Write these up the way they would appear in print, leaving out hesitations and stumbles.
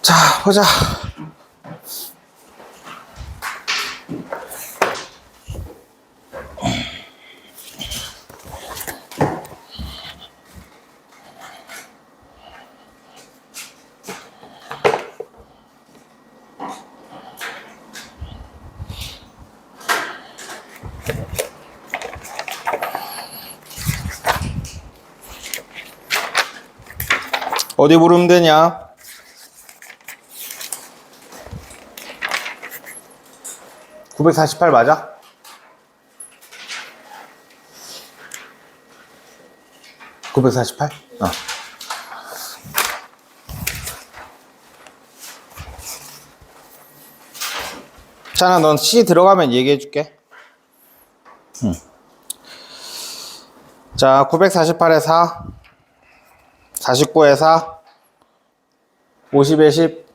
자, 보자. 어디 부르면 되냐? (948) 맞아? (948) 자나, 넌 C 들어가면 얘기해 줄게. 자, 948에 4, 49에 4, 50에 10,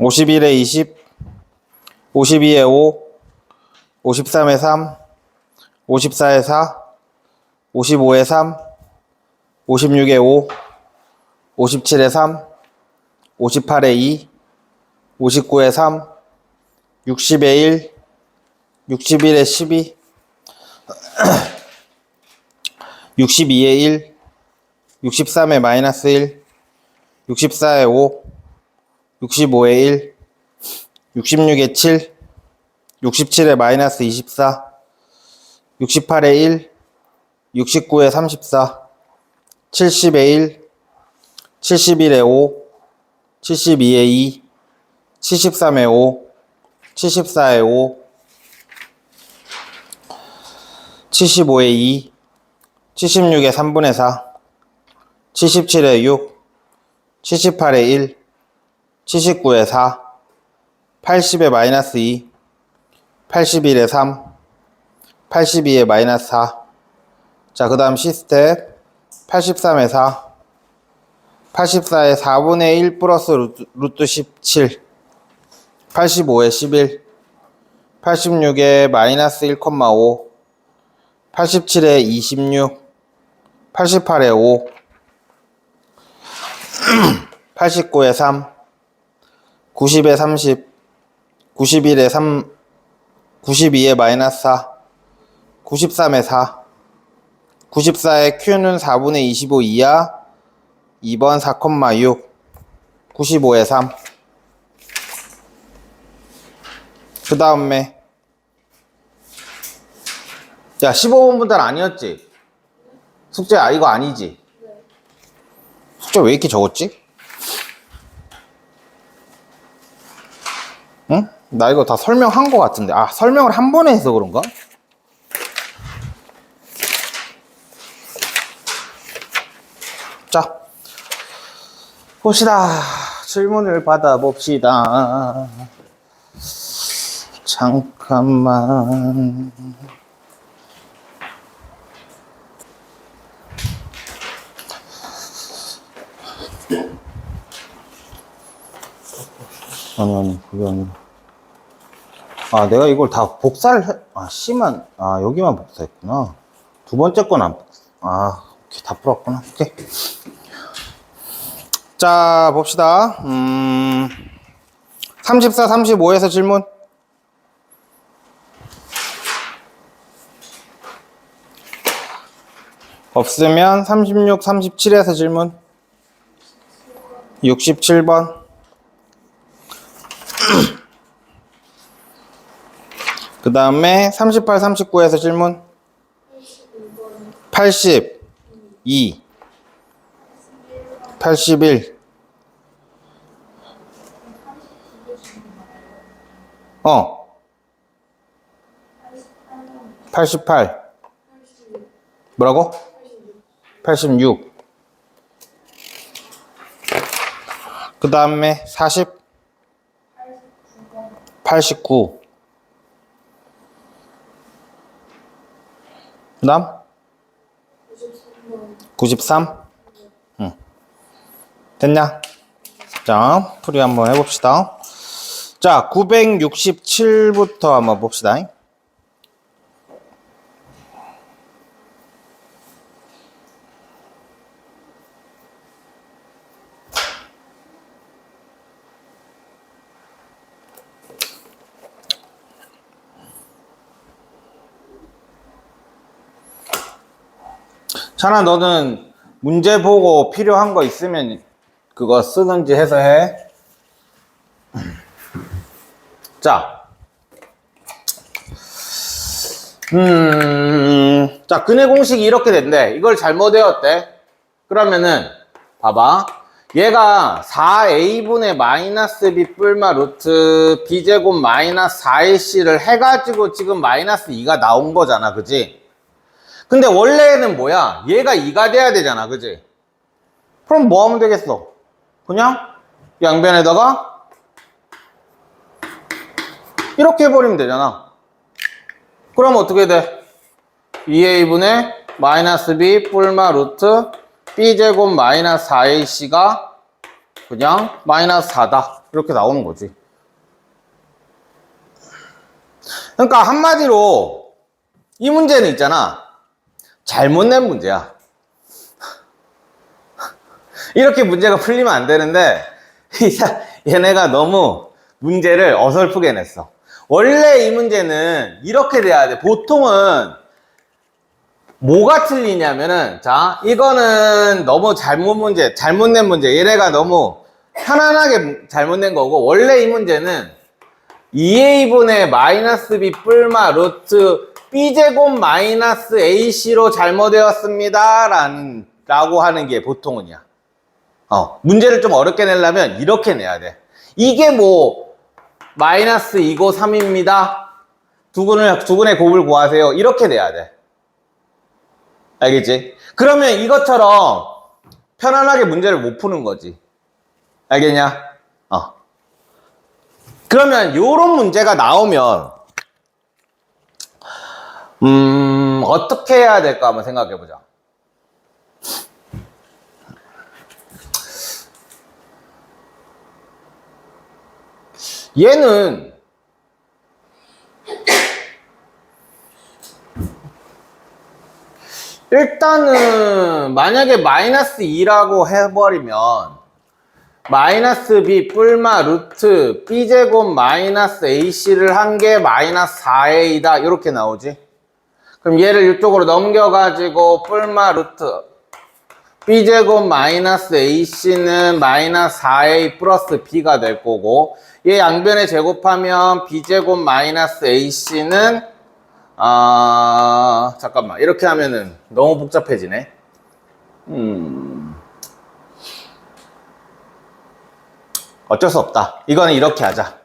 51에 20, 52에 5, 53에 3, 54에 4, 55에 3, 56에 5, 57에 3, 58에 2, 59에 3, 60에 1, 61에 12, 62에 1, 63에 마이너스 1, 64에 5, 65에 1, 66에 7, 67에 마이너스 24, 68에 1, 69에 34, 70에 1, 71에 5, 72에 2, 73에 5, 74에 5, 75에 2, 76에 3분의 4, 77에 6, 78에 1, 79에 4, 80에 마이너스 2, 81에 3, 82에 마이너스 4. 자, 그 다음 C스텝 83에 4, 84에 4분의 1 플러스 루트 17, 85에 11, 86에 마이너스 1,5, 87에 26, 88에 5, 89에 3, 90에 30, 91에 3, 92에 마이너스 4, 93에 4, 94에 Q는 4분의 25 이하, 2번 4,6, 95에 3. 그 다음에 야, 15번 분달 아니었지? 숙제 이거 아니지? 숙제 왜 이렇게 적었지? 응? 나 이거 다 설명한 거 같은데. 아, 설명을 한 번에 해서 그런가? 자, 봅시다. 질문을 받아봅시다. 잠깐만. 아니, 그게 아니라. 아, 내가 이걸 다 복사를 해. 아, C만, 여기만 복사했구나. 두 번째 건 안 복사. 오케이, 다 풀었구나. 오케이. 자, 봅시다. 34, 35에서 질문. 없으면 36, 37에서 질문. 67번. 그 다음에 38, 39에서 질문. 82, 81. 88. 뭐라고? 86. 그 다음에 40, 89. 그 다음? 93? 응. 됐냐? 자, 풀이 한번 해봅시다. 자, 967부터 한번 봅시다. 찬아, 너는 문제 보고 필요한 거 있으면 그거 쓰든지 해서 해. 자, 자, 근의 공식이 이렇게 된대. 이걸 잘못 외웠대. 그러면은, 봐봐. 얘가 4a분의 마이너스 b 뿔마 루트 b제곱 마이너스 4ac를 해가지고 지금 마이너스 2가 나온 거잖아. 그지? 근데 원래는 뭐야? 얘가 2가 돼야 되잖아. 그지? 그럼 뭐 하면 되겠어? 그냥 양변에다가 이렇게 해버리면 되잖아. 그럼 어떻게 돼? 2a분의 마이너스 b 뿔마 루트 b제곱 마이너스 4ac가 그냥 마이너스 4다. 이렇게 나오는 거지. 그러니까 한마디로 이 문제는 있잖아. 잘못 낸 문제야. 이렇게 문제가 풀리면 안 되는데 얘네가 너무 문제를 어설프게 냈어. 원래 이 문제는 이렇게 돼야 돼. 보통은 뭐가 틀리냐면은, 자, 이거는 너무 잘못 낸 문제. 얘네가 너무 편안하게 잘못 낸 거고, 원래 이 문제는 2a분의 마이너스 b 뿔마 루트 b제곱 마이너스 ac로 잘못되었습니다. 라고 하는 게 보통은이야. 문제를 좀 어렵게 내려면 이렇게 내야 돼. 이게 뭐, 마이너스 2고 3입니다. 두 근의 곱을 구하세요. 이렇게 내야 돼. 알겠지? 그러면 이것처럼 편안하게 문제를 못 푸는 거지. 알겠냐? 그러면 요런 문제가 나오면 어떻게 해야 될까 한번 생각해 보자. 얘는 일단은 만약에 마이너스 2라고 해버리면 마이너스 b 뿔마 루트 b제곱 마이너스 ac를 한 게 마이너스 4a다 이렇게 나오지. 그럼 얘를 이쪽으로 넘겨가지고 뿔마 루트 b제곱 마이너스 ac는 마이너스 4a 플러스 b가 될 거고, 얘 양변에 제곱하면 b제곱 마이너스 ac는 잠깐만, 이렇게 하면은 너무 복잡해지네. 어쩔 수 없다. 이거는 이렇게 하자.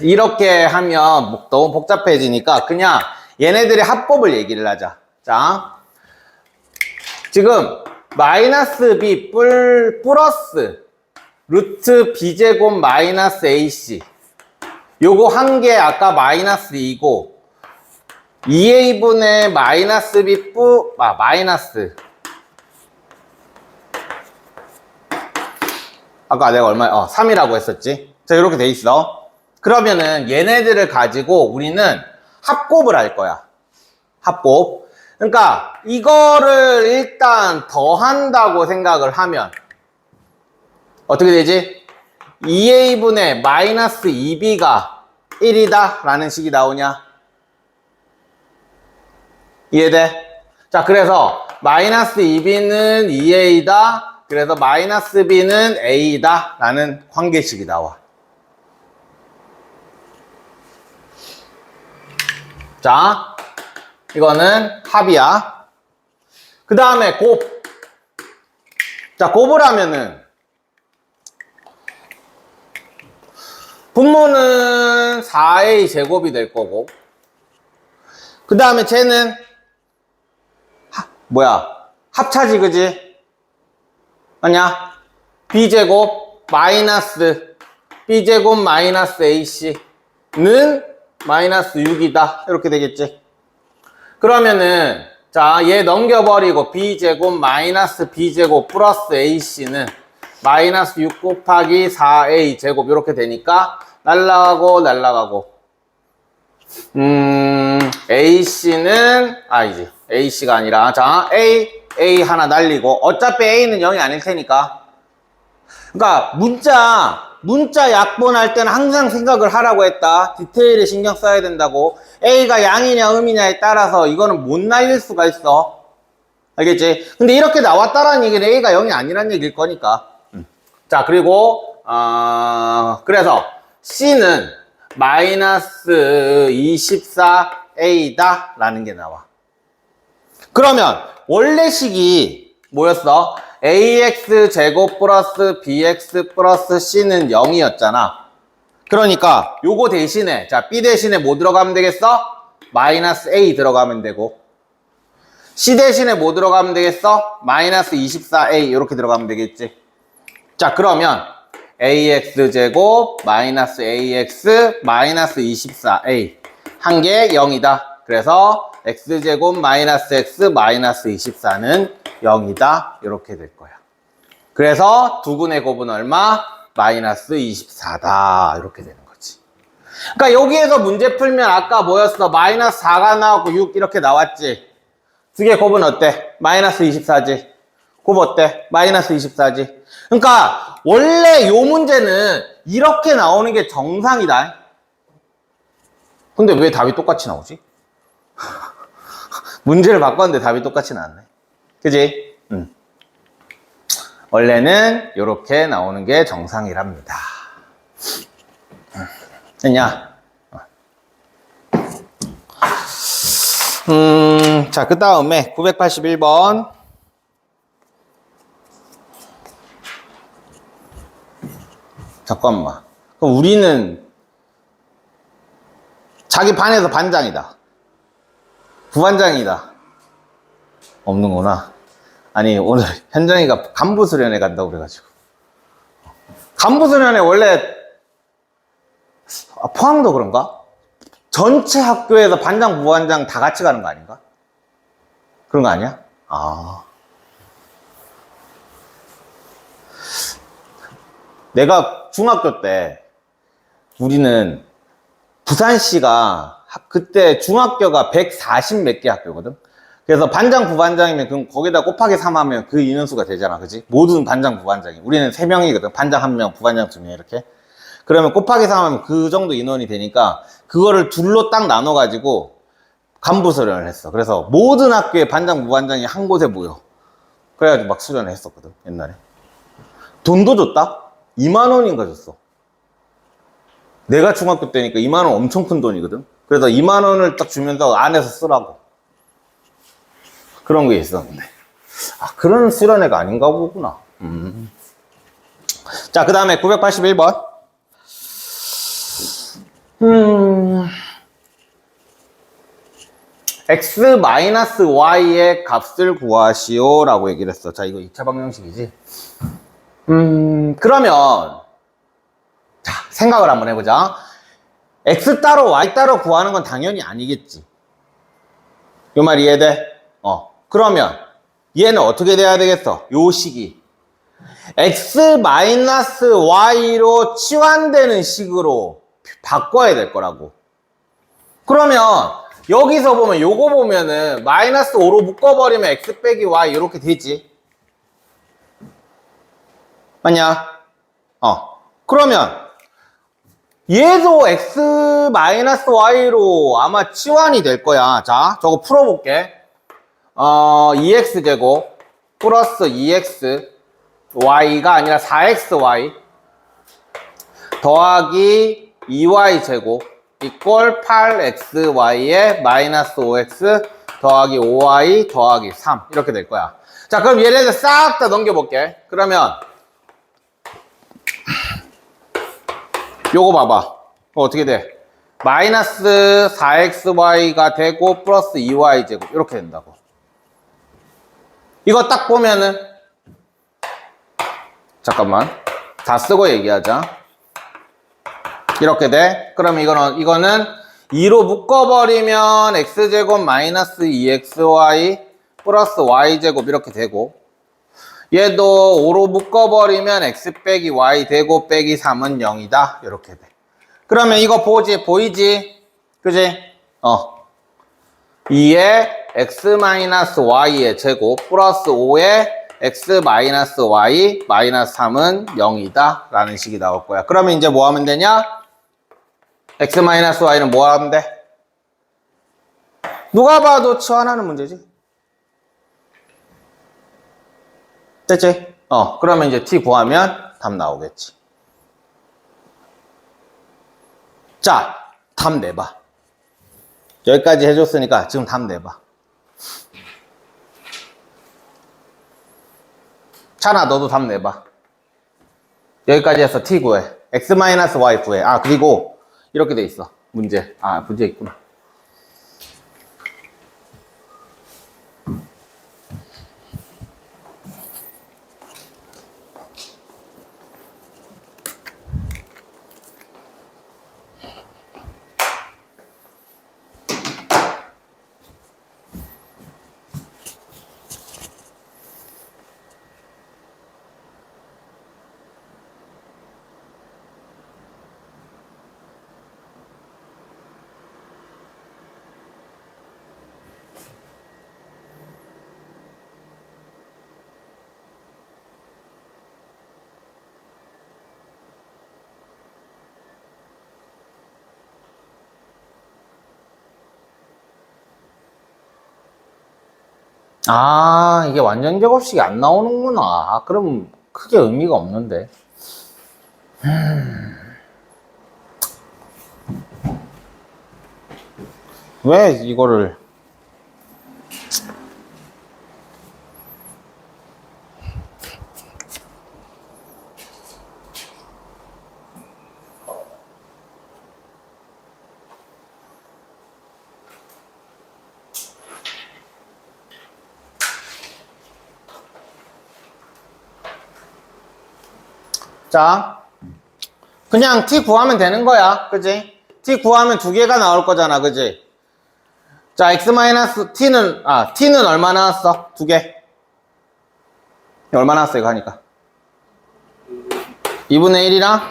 이렇게 하면 너무 복잡해지니까 그냥 얘네들의 합법을 얘기를 하자. 자, 지금 마이너스 b 플러스 루트 b제곱 마이너스 ac 요거 한 개 아까 마이너스 2고 2a분의 마이너스 b 마이너스 아까 내가 얼마 3이라고 했었지. 자, 이렇게 돼 있어. 그러면은 얘네들을 가지고 우리는 합곱을 할 거야. 합곱. 그러니까 이거를 일단 더한다고 생각을 하면 어떻게 되지? 2a분의 마이너스 2b가 1이다 라는 식이 나오냐? 이해돼? 자, 그래서 마이너스 2b는 2a다. 그래서 마이너스 b는 a다 라는 관계식이 나와. 자, 이거는 합이야. 그 다음에 곱. 자, 곱을 하면은 분모는 4a 제곱이 될 거고, 그 다음에 쟤는 합차지, 그지? 아니야? b제곱 마이너스 b제곱 마이너스 ac는 마이너스 6이다 이렇게 되겠지. 그러면은 자, 얘 넘겨버리고 b제곱 마이너스 b제곱 플러스 ac는 마이너스 6 곱하기 4a 제곱 이렇게 되니까 날라가고 ac는 아니지, ac가 아니라 자, a 하나 날리고 어차피 a는 0이 아닐 테니까. 그러니까 문자 문자 약분할 때는 항상 생각을 하라고 했다. 디테일에 신경 써야 된다고. A가 양이냐 음이냐에 따라서 이거는 못 날릴 수가 있어. 알겠지? 근데 이렇게 나왔다라는 얘기는 A가 0이 아니란 얘기일 거니까. 자, 그리고 그래서 C는 마이너스 24A다 라는 게 나와. 그러면 원래 식이 뭐였어? AX 제곱 플러스 BX 플러스 C는 0이었잖아. 그러니까 요거 대신에, 자, B 대신에 뭐 들어가면 되겠어? 마이너스 A 들어가면 되고, C 대신에 뭐 들어가면 되겠어? 마이너스 24A 이렇게 들어가면 되겠지. 자, 그러면 AX 제곱 마이너스 AX 마이너스 24A 한 개 0이다. 그래서 X제곱 마이너스 X 마이너스 24는 0이다. 이렇게 될 거야. 그래서 두근의 곱은 얼마? 마이너스 24다. 이렇게 되는 거지. 그러니까 여기에서 문제 풀면 아까 뭐였어? 마이너스 4가 나왔고 6 이렇게 나왔지. 두 개 곱은 어때? 마이너스 24지. 곱 어때? 마이너스 24지. 그러니까 원래 요 문제는 이렇게 나오는 게 정상이다. 근데 왜 답이 똑같이 나오지? 문제를 바꿨는데 답이 똑같이 나왔네. 그지? 원래는 이렇게 나오는 게 정상이랍니다. 됐냐? 자, 그 다음에 981번. 잠깐만. 그럼 우리는 자기 반에서 반장이다. 부반장이다. 없는구나. 아니, 오늘 현정이가 간부 수련회 간다고 그래가지고. 간부 수련회 원래, 포항도 그런가? 전체 학교에서 반장, 부반장 다 같이 가는 거 아닌가? 그런 거 아니야? 아. 내가 중학교 때, 우리는 부산시가 그때 중학교가 140 몇 개 학교거든? 그래서 반장, 부반장이면 그럼 거기다 곱하기 3 하면 그 인원수가 되잖아. 그지? 모든 반장, 부반장이. 우리는 3명이거든. 반장 1명, 부반장 2명 이렇게. 그러면 곱하기 3 하면 그 정도 인원이 되니까 그거를 둘로 딱 나눠가지고 간부 수련을 했어. 그래서 모든 학교에 반장, 부반장이 한 곳에 모여. 그래가지고 막 수련을 했었거든. 옛날에. 돈도 줬다? 2만 원인가 줬어. 내가 중학교 때니까 2만 원 엄청 큰 돈이거든. 그래서 2만 원을 딱 주면서 안에서 쓰라고. 그런 게 있었는데. 아, 그런 수련회가 아닌가 보구나. 자, 그 다음에 981번. x-y의 값을 구하시오 라고 얘기를 했어. 자, 이거 2차 방정식이지. 그러면 자, 생각을 한번 해보자. x 따로 y 따로 구하는 건 당연히 아니겠지. 요 말 이해돼? 그러면 얘는 어떻게 돼야 되겠어? 요 식이 x-y로 치환되는 식으로 바꿔야 될 거라고. 그러면 여기서 보면 요거 보면은 마이너스 5로 묶어버리면 x 빼기 y 이렇게 되지. 맞냐? 그러면 얘도 x-y로 아마 치환이 될 거야. 자, 저거 풀어볼게. 2x제곱 플러스 2xy가 아니라 4xy 더하기 2y제곱 이꼴 8xy에 마이너스 5x 더하기 5y 더하기 3 이렇게 될 거야. 자, 그럼 얘네들 싹 다 넘겨볼게. 그러면 요거 봐봐. 어떻게 돼? 마이너스 4xy가 되고 플러스 2y제곱 이렇게 된다고. 이거 딱 보면은 잠깐만 다 쓰고 얘기하자. 이렇게 돼. 그럼 이거는 2로 묶어버리면 x제곱 마이너스 2xy 플러스 y제곱 이렇게 되고, 얘도 5로 묶어버리면 x 빼기 y 되고 빼기 3은 0이다 이렇게 돼. 그러면 이거 보이지? 그지? 2에 x-y의 제곱 플러스 5에 x 마이너스 y 마이너스 3은 0이다 라는 식이 나올 거야. 그러면 이제 뭐 하면 되냐? x 마이너스 y는 뭐 하면 돼? 누가 봐도 치환하는 문제지. 됐지? 그러면 이제 t 구하면 답 나오겠지. 자, 답 내봐. 여기까지 해줬으니까 지금 답 내봐. 찬아, 너도 답 내봐. 여기까지 해서 t 구해. x 마이너스 y 구해. 그리고 이렇게 돼 있어. 문제. 문제 있구나. 이게 완전 제곱식이 안 나오는구나. 그럼 크게 의미가 없는데. 왜 이거를. 자, 그냥 t 구하면 되는 거야. 그지? t 구하면 두 개가 나올 거잖아. 그지? 자, x 마이너스 t는 얼마 나왔어? 두 개. 얼마 나왔어, 이거 하니까? 2분의 1이랑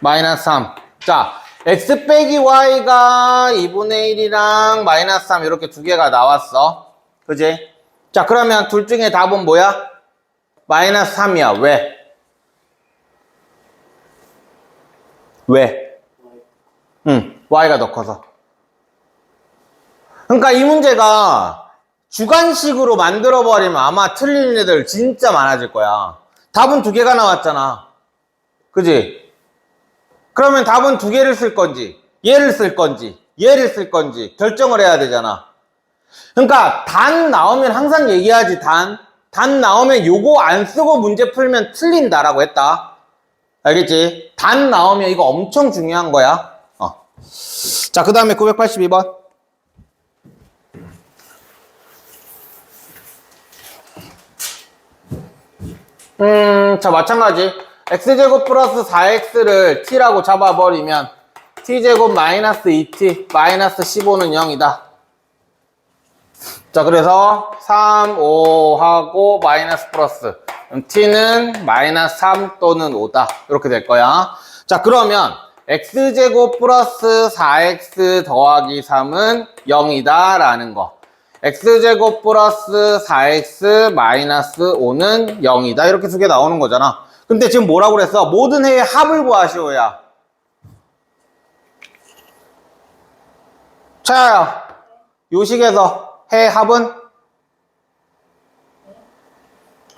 마이너스 3. 자, x 빼기 y가 2분의 1이랑 마이너스 3 이렇게 두 개가 나왔어. 그지? 자, 그러면 둘 중에 답은 뭐야? 마이너스 3이야. 왜? 왜? y가 더 커서. 그러니까 이 문제가 주관식으로 만들어버리면 아마 틀린 애들 진짜 많아질 거야. 답은 두 개가 나왔잖아. 그지? 그러면 답은 두 개를 쓸 건지, 얘를 쓸 건지, 얘를 쓸 건지 결정을 해야 되잖아. 그러니까 단 나오면 항상 얘기하지. 단 나오면 요거 안 쓰고 문제 풀면 틀린다라고 했다. 알겠지? 단 나오면 이거 엄청 중요한 거야. 자, 그 다음에 982번. 자, 마찬가지. x제곱 플러스 4x를 t라고 잡아버리면 t제곱 마이너스 2t 마이너스 15는 0이다. 자, 그래서 3, 5하고 마이너스 플러스. t는 마이너스 3 또는 5다. 이렇게 될 거야. 자, 그러면 x제곱 플러스 4x 더하기 3은 0이다 라는 거. x제곱 플러스 4x 마이너스 5는 0이다. 이렇게 두 개 나오는 거잖아. 근데 지금 뭐라고 그랬어? 모든 해의 합을 구하시오야. 차야야, 요식에서 해의 합은?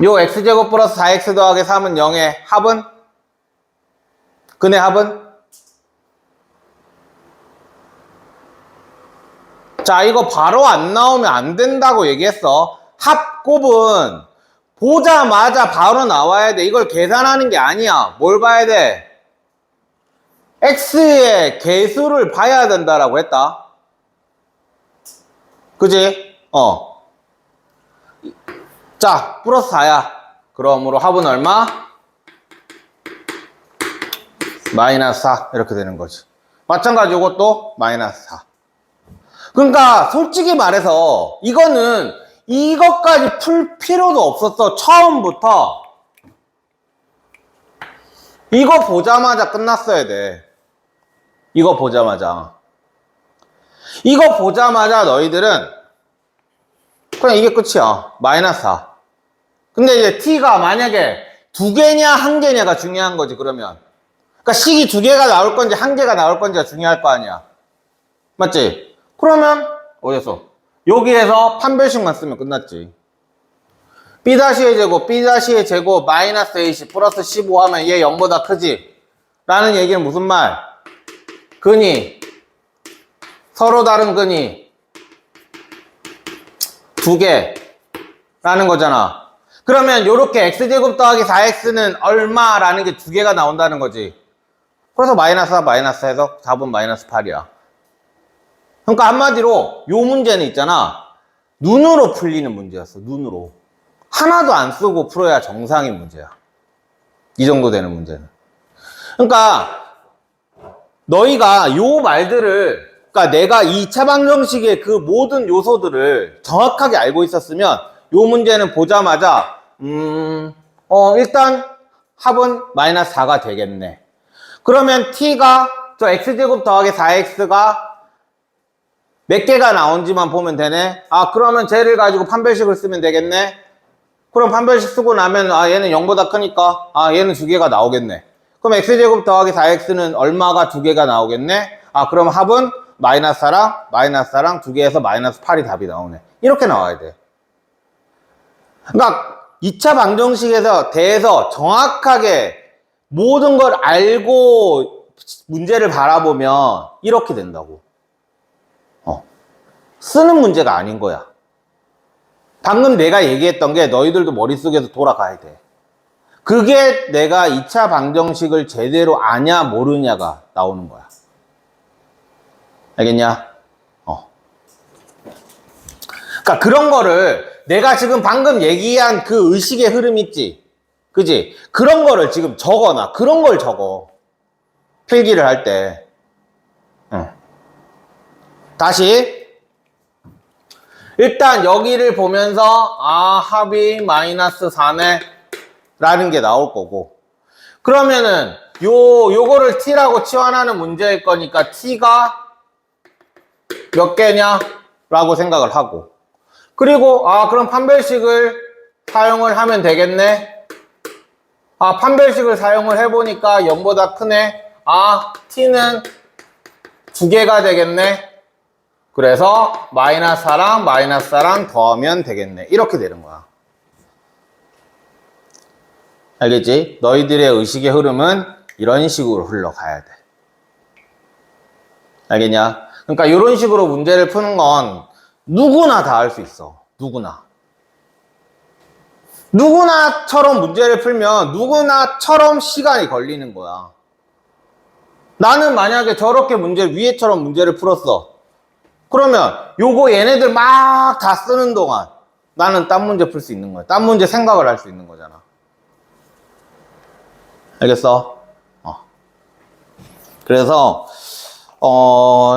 요 x제곱 플러스 4x 더하기 3은 0의 합은? 근의 합은? 자, 이거 바로 안 나오면 안 된다고 얘기했어. 합곱은 보자마자 바로 나와야 돼. 이걸 계산하는 게 아니야. 뭘 봐야 돼? x의 개수를 봐야 된다라고 했다. 그지? 자, 플러스 4야. 그러므로 합은 얼마? 마이너스 4. 이렇게 되는 거지. 마찬가지 이것도 마이너스 4. 그러니까 솔직히 말해서 이거는 이것까지 풀 필요도 없었어. 처음부터. 이거 보자마자 끝났어야 돼. 이거 보자마자. 이거 보자마자 너희들은 그냥 이게 끝이야. 마이너스 4. 근데 이제 t가 만약에 두 개냐 한 개냐가 중요한 거지. 그러면 그러니까 식이 두 개가 나올 건지 한 개가 나올 건지가 중요할 거 아니야. 맞지? 그러면 어디서 여기에서 판별식만 쓰면 끝났지. b-의 제곱, b-의 제곱 마이너스 ac 플러스 15 하면 얘 0보다 크지? 라는 얘기는 무슨 말? 근이 서로 다른 근이 두 개라는 거잖아. 그러면 요렇게 x제곱 더하기 4x는 얼마라는 게 두 개가 나온다는 거지. 그래서 마이너스와 마이너스 해서 4분 마이너스 8이야. 그러니까 한마디로 요 문제는 있잖아. 눈으로 풀리는 문제였어. 눈으로. 하나도 안 쓰고 풀어야 정상인 문제야. 이 정도 되는 문제는. 그러니까 너희가 요 말들을, 그러니까 내가 이 차방정식의 그 모든 요소들을 정확하게 알고 있었으면 요 문제는 보자마자 일단 합은 마이너스 4가 되겠네. 그러면 t가 저 x제곱 더하기 4x가 몇 개가 나온지만 보면 되네. 아, 그러면 쟤를 가지고 판별식을 쓰면 되겠네. 그럼 판별식 쓰고 나면 아, 얘는 0보다 크니까 아, 얘는 두 개가 나오겠네. 그럼 x제곱 더하기 4x는 얼마가 두 개가 나오겠네. 아, 그럼 합은 마이너스 4랑 두 개에서 마이너스 8이 답이 나오네. 이렇게 나와야 돼. 그러니까 2차 방정식에서 대해서 정확하게 모든 걸 알고 문제를 바라보면 이렇게 된다고. 쓰는 문제가 아닌 거야. 방금 내가 얘기했던 게 너희들도 머릿속에서 돌아가야 돼. 그게 내가 2차 방정식을 제대로 아냐 모르냐가 나오는 거야. 알겠냐? 그러니까 그런 거를 내가 지금 방금 얘기한 그 의식의 흐름 있지? 그지? 그런 거를 지금 적어놔. 그런 걸 적어. 필기를 할 때. 다시. 일단 여기를 보면서 아, 합이 마이너스 4네 라는 게 나올 거고, 그러면은 요거를 t라고 치환하는 문제일 거니까 t가 몇 개냐 라고 생각을 하고, 그리고 아, 그럼 판별식을 사용을 하면 되겠네. 아, 판별식을 사용을 해보니까 0보다 크네. 아, t는 두 개가 되겠네. 그래서 마이너스 4랑 더하면 되겠네. 이렇게 되는 거야. 알겠지? 너희들의 의식의 흐름은 이런 식으로 흘러가야 돼. 알겠냐? 그러니까 이런 식으로 문제를 푸는 건 누구나 다 할 수 있어. 누구나처럼 문제를 풀면 누구나처럼 시간이 걸리는 거야. 나는 만약에 저렇게 위에처럼 문제를 풀었어. 그러면 요거 얘네들 막 다 쓰는 동안 나는 딴 문제 풀 수 있는 거야. 딴 문제 생각을 할 수 있는 거잖아. 알겠어? 그래서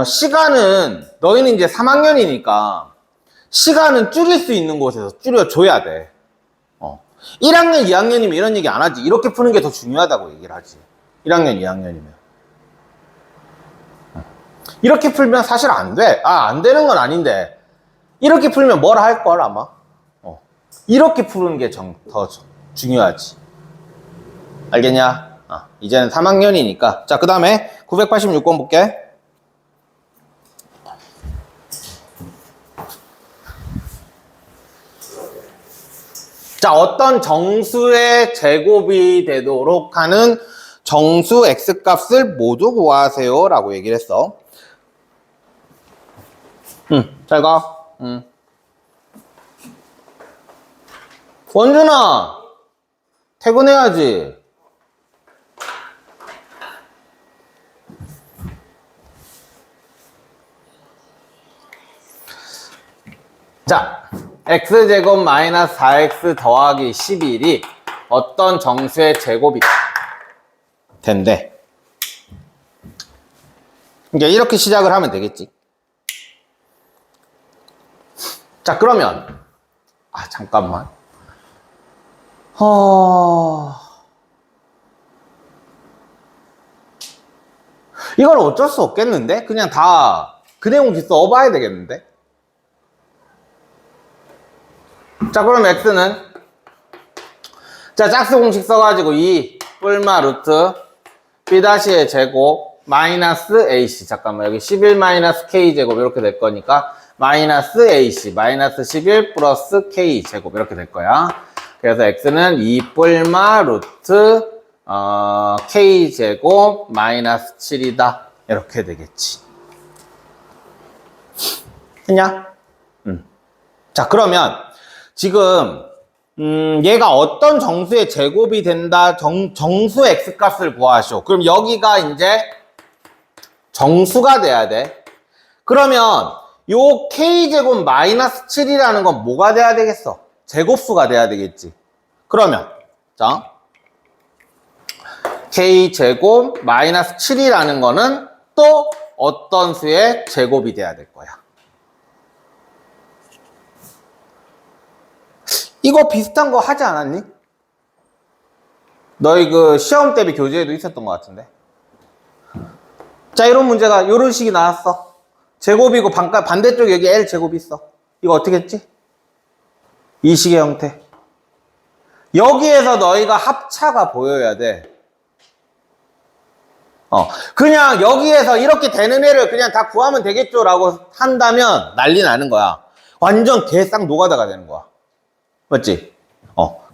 시간은 너희는 이제 3학년이니까 시간은 줄일 수 있는 곳에서 줄여줘야 돼. 1학년, 2학년이면 이런 얘기 안 하지. 이렇게 푸는 게 더 중요하다고 얘기를 하지. 1학년, 2학년이면. 이렇게 풀면 사실 안 돼. 안 되는 건 아닌데, 이렇게 풀면 뭘 할걸, 아마? 이렇게 푸는 게 더 중요하지. 알겠냐? 이제는 3학년이니까. 자, 그 다음에 986번 볼게. 자, 어떤 정수의 제곱이 되도록 하는 정수 x값을 모두 구하세요 라고 얘기를 했어. 잘 가. 원준아, 퇴근해야지. 자, x제곱 마이너스 4x 더하기 11이 어떤 정수의 제곱이 된대. 그러니까 이렇게 시작을 하면 되겠지. 자, 그러면 잠깐만. 이걸 어쩔 수 없겠는데? 그냥 다 그 내용 써봐야 되겠는데? 자, 그럼 x는 자, 짝수 공식 써가지고 2 뿔마 루트 B-의 제곱 마이너스 AC. 잠깐만, 여기 11 마이너스 K 제곱 이렇게 될 거니까 마이너스 AC 마이너스 11 플러스 K 제곱 이렇게 될 거야. 그래서 X는 2 뿔마 루트 K 제곱 마이너스 7이다. 이렇게 되겠지. 했냐? 자, 그러면 지금 얘가 어떤 정수의 제곱이 된다. 정수 X값을 구하시오. 그럼 여기가 이제 정수가 돼야 돼. 그러면 요 K제곱 마이너스 7이라는 건 뭐가 돼야 되겠어? 제곱수가 돼야 되겠지. 그러면 자, K제곱 마이너스 7이라는 거는 또 어떤 수의 제곱이 돼야 될 거야. 이거 비슷한 거 하지 않았니? 너희 그 시험 대비 교재에도 있었던 것 같은데. 자, 이런 문제가 이런 식이 나왔어. 제곱이고 반대쪽 여기 L 제곱이 있어. 이거 어떻게 했지? 이 식의 형태. 여기에서 너희가 합차가 보여야 돼. 그냥 여기에서 이렇게 되는 애를 그냥 다 구하면 되겠죠 라고 한다면 난리 나는 거야. 완전 개싹 노가다가 되는 거야. 맞지?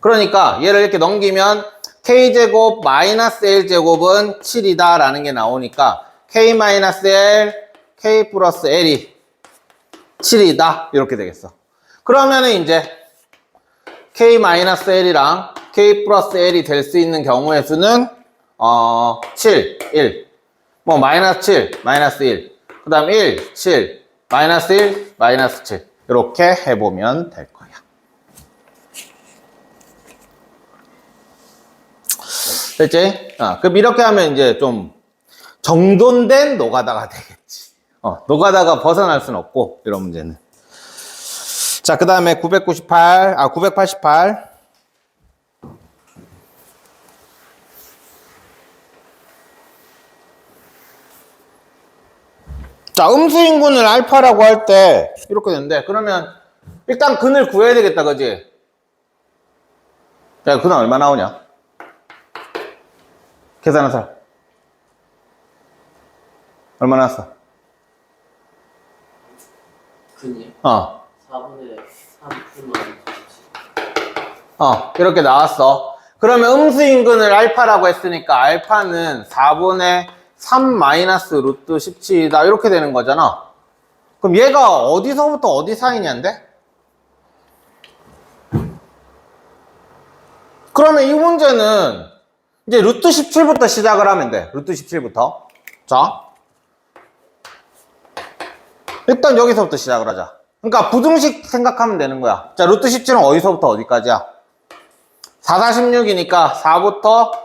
그러니까 얘를 이렇게 넘기면 K제곱 마이너스 L제곱은 7이다 라는 게 나오니까 K 마이너스 L, K 플러스 L이 7이다 이렇게 되겠어. 그러면은 이제 K 마이너스 L이랑 K 플러스 L이 될 수 있는 경우의 수는 7, 1 뭐 마이너스 7, 마이너스 1 그 다음 1, 7 마이너스 1, 마이너스 7 이렇게 해보면 될 거야. 됐지? 그럼 이렇게 하면 이제 좀 정돈된 노가다가 되겠지. 노가다가 벗어날 수는 없고, 이런 문제는. 자, 그 다음에 988. 자, 음수인분을 알파라고 할 때, 이렇게 되는데, 그러면 일단 근을 구해야 되겠다, 그지? 야, 근은 얼마 나오냐? 계산한 사람. 얼마 나왔어? 근이요? 4분의 3 이렇게 나왔어. 그러면 음수인근을 알파라고 했으니까 알파는 4분의 3 마이너스 루트 17이다. 이렇게 되는 거잖아. 그럼 얘가 어디서부터 어디 사이냐인데? 그러면 이 문제는 이제 루트 17부터 시작을 하면 돼. 루트 17부터. 자. 일단 여기서부터 시작을 하자. 그러니까 부등식 생각하면 되는 거야. 자, 루트 17은 어디서부터 어디까지야? 4, 4, 16이니까 4부터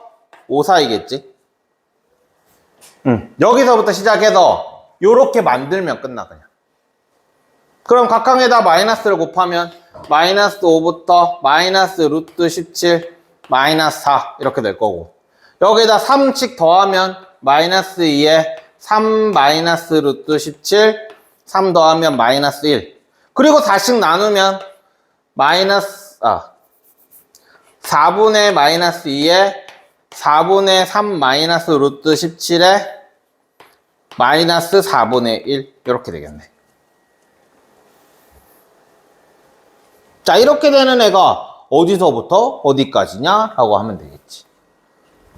5 사이겠지? 여기서부터 시작해서 요렇게 만들면 끝나, 그냥. 그럼 각항에다 마이너스를 곱하면 마이너스 5부터 마이너스 루트 17 마이너스 4 이렇게 될 거고, 여기에다 3씩 더하면 마이너스 2에 3 마이너스 루트 17 3 더하면 마이너스 1 그리고 4씩 나누면 마이너스 4분의 마이너스 2에 4분의 3 마이너스 루트 17에 마이너스 4분의 1 이렇게 되겠네. 자, 이렇게 되는 애가 어디서부터 어디까지냐 라고 하면 되겠지.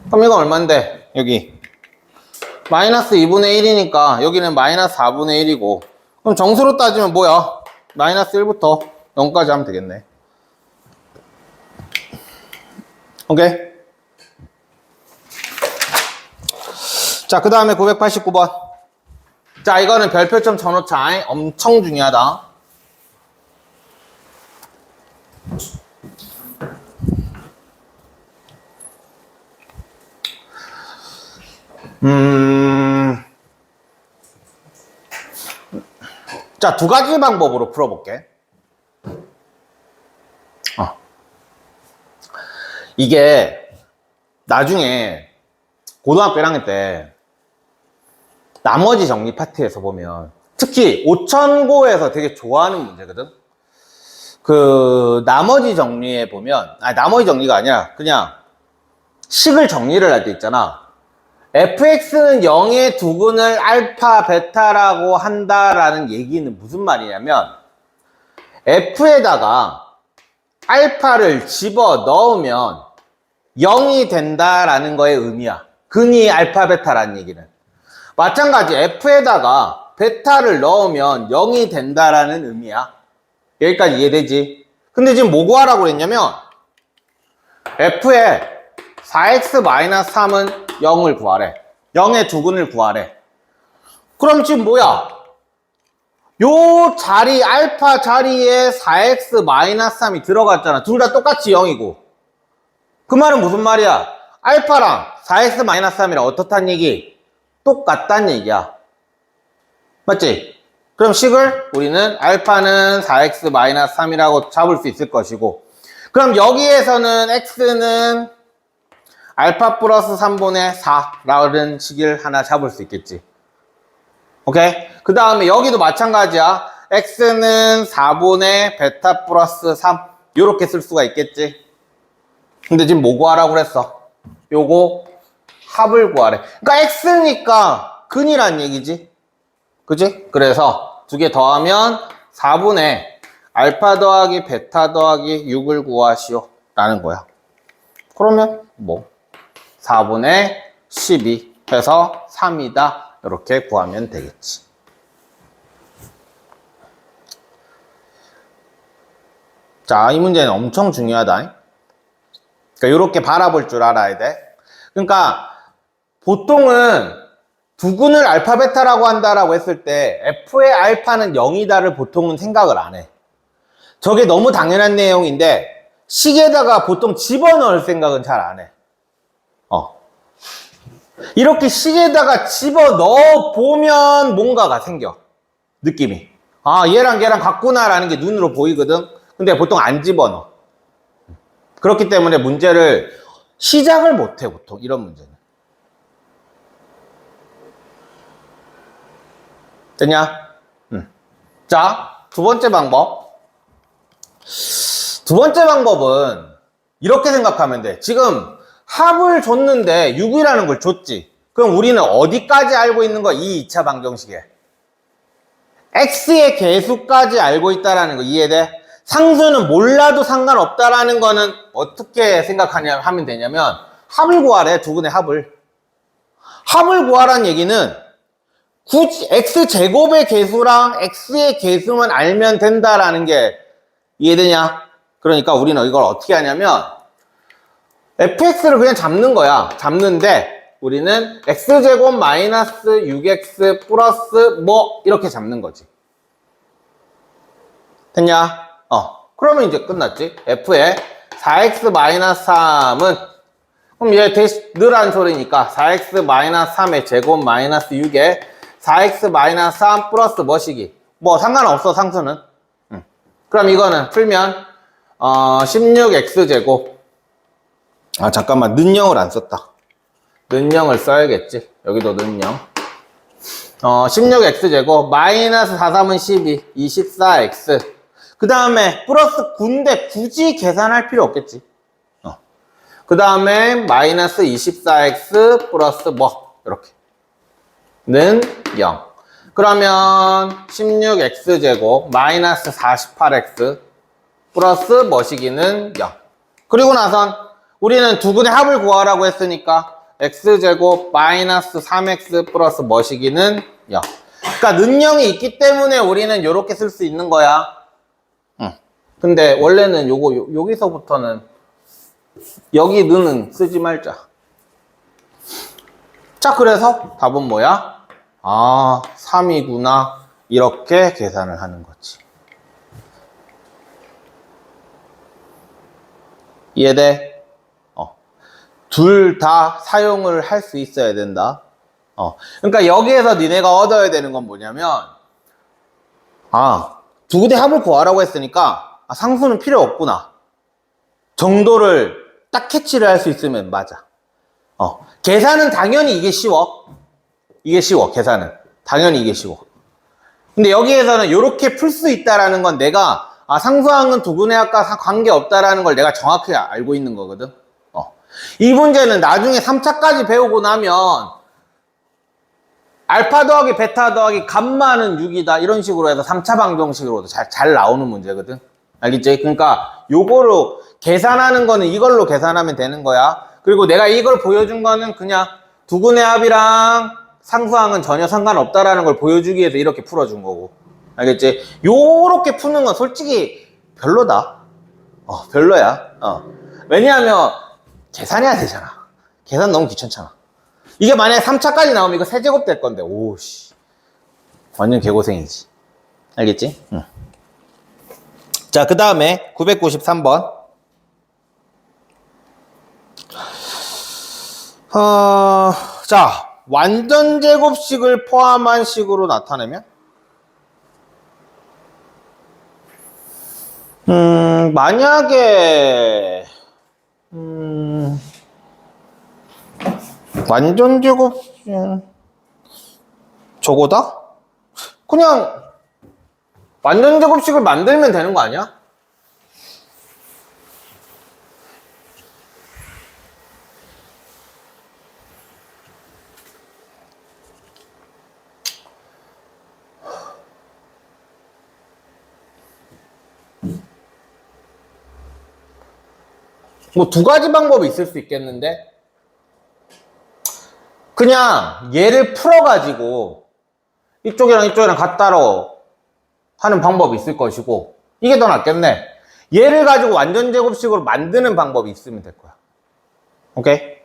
그럼 이거 얼만데? 여기 마이너스 2분의 1이니까 여기는 마이너스 4분의 1이고, 그럼 정수로 따지면 뭐야? 마이너스 1부터 0까지 하면 되겠네. 오케이? 자, 그 다음에 989번. 자, 이거는 별표점 쳐놓자. 엄청 중요하다. 자, 두 가지 방법으로 풀어볼게. 이게 나중에 고등학교 1학년 때 나머지 정리 파트에서 보면 특히 오천고에서 되게 좋아하는 문제거든. 그 나머지 정리에 보면, 나머지 정리가 아니라 그냥 식을 정리를 할 때 있잖아. fx는 0의 두근을 알파, 베타라고 한다라는 얘기는 무슨 말이냐면 f에다가 알파를 집어 넣으면 0이 된다라는 거의 의미야. 근이 알파, 베타라는 얘기는. 마찬가지 f에다가 베타를 넣으면 0이 된다라는 의미야. 여기까지 이해되지? 근데 지금 뭐 구하라고 그랬냐면 f에 4x-3은 0을 구하래. 0의 두근을 구하래. 그럼 지금 뭐야? 요 자리, 알파 자리에 4x-3이 들어갔잖아. 둘 다 똑같이 0이고. 그 말은 무슨 말이야? 알파랑 4x-3이랑 어떻단 얘기? 똑같단 얘기야. 맞지? 그럼 식을 우리는 알파는 4x-3이라고 잡을 수 있을 것이고, 그럼 여기에서는 x는 알파 플러스 3분의 4라는 식을 하나 잡을 수 있겠지. 오케이? 그 다음에 여기도 마찬가지야. x는 4분의 베타 플러스 3 요렇게 쓸 수가 있겠지. 근데 지금 뭐 구하라고 그랬어? 요거 합을 구하래. 그러니까 x니까 근이란 얘기지. 그치? 그래서 두 개 더하면 4분의 알파 더하기 베타 더하기 6을 구하시오 라는 거야. 그러면 뭐 4분의 12 해서 3이다 이렇게 구하면 되겠지. 자, 이 문제는 엄청 중요하다. 그러니까 이렇게 바라볼 줄 알아야 돼. 그러니까 보통은 두근을 알파 베타라고 한다라고 했을 때 f의 알파는 0이다를 보통은 생각을 안 해. 저게 너무 당연한 내용인데 식에다가 보통 집어넣을 생각은 잘 안 해. 이렇게 식에다가 집어넣어 보면 뭔가가 생겨. 느낌이. 아, 얘랑 얘랑 같구나라는 게 눈으로 보이거든. 근데 보통 안 집어넣어. 그렇기 때문에 문제를 시작을 못 해, 보통 이런 문제는. 됐냐? 자, 두 번째 방법. 두 번째 방법은 이렇게 생각하면 돼. 지금 합을 줬는데 6이라는 걸 줬지. 그럼 우리는 어디까지 알고 있는 거야? 이 2차 방정식에. x의 개수까지 알고 있다라는 거 이해돼? 상수는 몰라도 상관없다라는 거는 어떻게 하면 되냐면 합을 구하래. 두근의 합을. 합을 구하라는 얘기는 굳이 x제곱의 개수랑 x의 개수만 알면 된다라는 게 이해되냐? 그러니까 우리는 이걸 어떻게 하냐면 fx를 그냥 잡는 거야. 잡는데 우리는 x제곱 마이너스 6x 플러스 뭐 이렇게 잡는 거지. 됐냐? 그러면 이제 끝났지. f의 4x 마이너스 3은 그럼 얘 늘한 소리니까 4x 마이너스 3의 제곱 마이너스 6에 4x 마이너스 3 플러스 뭐시기? 뭐 상관없어 상수는. 그럼 이거는 풀면 16x제곱. 아 잠깐만 는영을 안 썼다. 는영을 써야겠지. 여기도 는영. 16x제곱 마이너스 4, 3은 12 24x. 그 다음에 플러스 9인데 굳이 계산할 필요 없겠지. 그 다음에 마이너스 24x 플러스 뭐 이렇게 는 0. 그러면 16x제곱 마이너스 48x 플러스 뭐시기는 0. 그리고 나선 우리는 두근의 합을 구하라고 했으니까 x제곱 마이너스 3x 플러스 뭐시기는 0. 그러니까 는영이 있기 때문에 우리는 이렇게 쓸 수 있는 거야. 근데 원래는 여기서부터는 여기 는은 쓰지 말자. 자, 그래서 답은 뭐야? 아, 3이구나. 이렇게 계산을 하는 거지. 이해돼? 둘 다 사용을 할 수 있어야 된다. 그러니까 여기에서 니네가 얻어야 되는 건 뭐냐면, 두근의 합을 구하라고 했으니까, 상수는 필요 없구나. 정도를 딱 캐치를 할 수 있으면 맞아. 계산은 당연히 이게 쉬워. 이게 쉬워, 계산은. 당연히 이게 쉬워. 근데 여기에서는 이렇게 풀 수 있다라는 건 내가 아, 상수항은 두근의 합과 관계없다라는 걸 내가 정확히 알고 있는 거거든. 이 문제는 나중에 3차까지 배우고 나면 알파 더하기 베타 더하기 감마는 6이다 이런 식으로 해서 3차 방정식으로도 잘 나오는 문제거든. 알겠지? 그러니까 요거로 계산하는 거는 이걸로 계산하면 되는 거야. 그리고 내가 이걸 보여준 거는 그냥 두근의 합이랑 상수항은 전혀 상관없다라는 걸 보여주기 위해서 이렇게 풀어준 거고. 알겠지? 요렇게 푸는 건 솔직히 별로다. 별로야. 왜냐하면 계산해야 되잖아. 계산 너무 귀찮잖아. 이게 만약에 3차까지 나오면 이거 세제곱 될 건데, 오씨. 완전 개고생이지. 알겠지? 응. 자, 그 다음에 993번. 자, 완전 제곱식을 포함한 식으로 나타내면? 만약에, 완전 제곱, 저거다? 그냥, 완전 제곱식을 만들면 되는 거 아니야? 뭐 두 가지 방법이 있을 수 있겠는데 그냥 얘를 풀어가지고 이쪽이랑 이쪽이랑 같다로 하는 방법이 있을 것이고 이게 더 낫겠네. 얘를 가지고 완전 제곱식으로 만드는 방법이 있으면 될 거야. 오케이?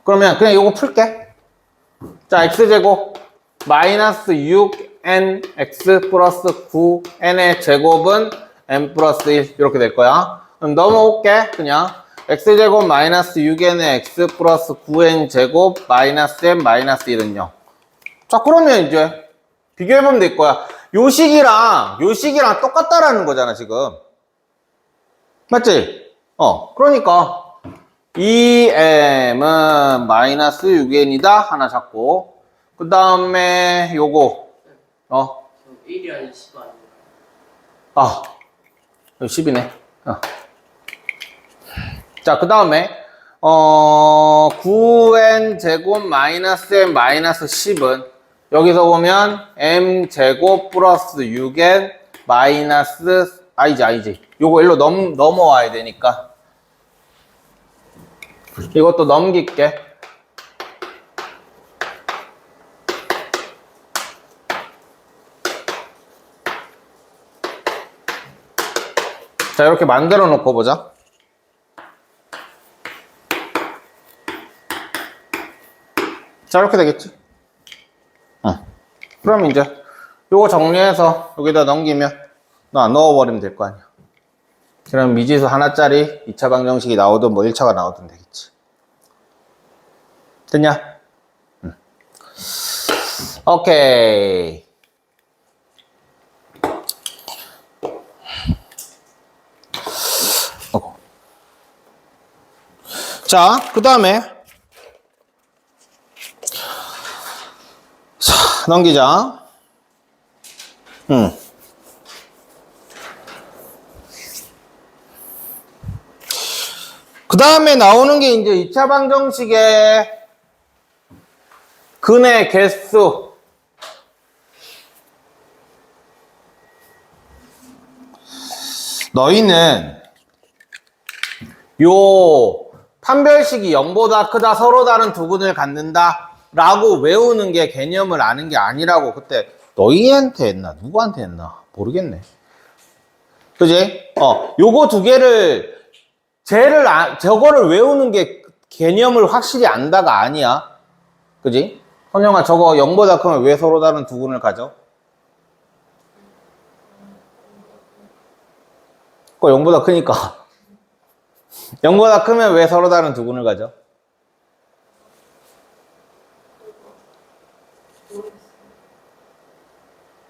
그러면 그냥 이거 풀게. 자, x제곱 마이너스 6nx 플러스 9n의 제곱은 n 플러스 1 이렇게 될 거야. 그럼 넘어올게. 그냥 x제곱 마이너스 6n의 x 플러스 9n 제곱 마이너스 n 마이너스 1은 0. 자, 그러면 이제 비교해보면 될 거야. 요 식이랑 똑같다라는 거잖아, 지금. 맞지? 그러니까 2m은 마이너스 6n이다 하나 잡고 그 다음에 요거 1이 아닌 10 아니에요? 이거 10이네. 자, 그 다음에 9n 제곱 마이너스 n 마이너스 10은 여기서 보면 m 제곱 플러스 6n 마이너스 아니지 요거 일로 넘어와야 되니까 이것도 넘길게. 자, 이렇게 만들어 놓고 보자. 자, 이렇게 되겠지? 그럼 이제 요거 정리해서 여기다 넘기면 넣어버리면 될 거 아니야. 그럼 미지수 하나짜리 2차 방정식이 나오든 뭐 1차가 나오든 되겠지. 됐냐? 오케이. 자, 그 다음에 넘기자. 그 다음에 나오는 게 이제 2차 방정식의 근의 개수. 너희는 요 판별식이 0보다 크다 서로 다른 두 근을 갖는다 라고 외우는 게 개념을 아는 게 아니라고 그때 너희한테 했나 누구한테 했나 모르겠네. 그지? 요거 두 개를 저거를 외우는 게 개념을 확실히 안다가 아니야. 그지? 선영아, 저거 0보다 크면 왜 서로 다른 두 근을 가져? 그거 0보다 크니까. 0보다 크면 왜 서로 다른 두 근을 가져?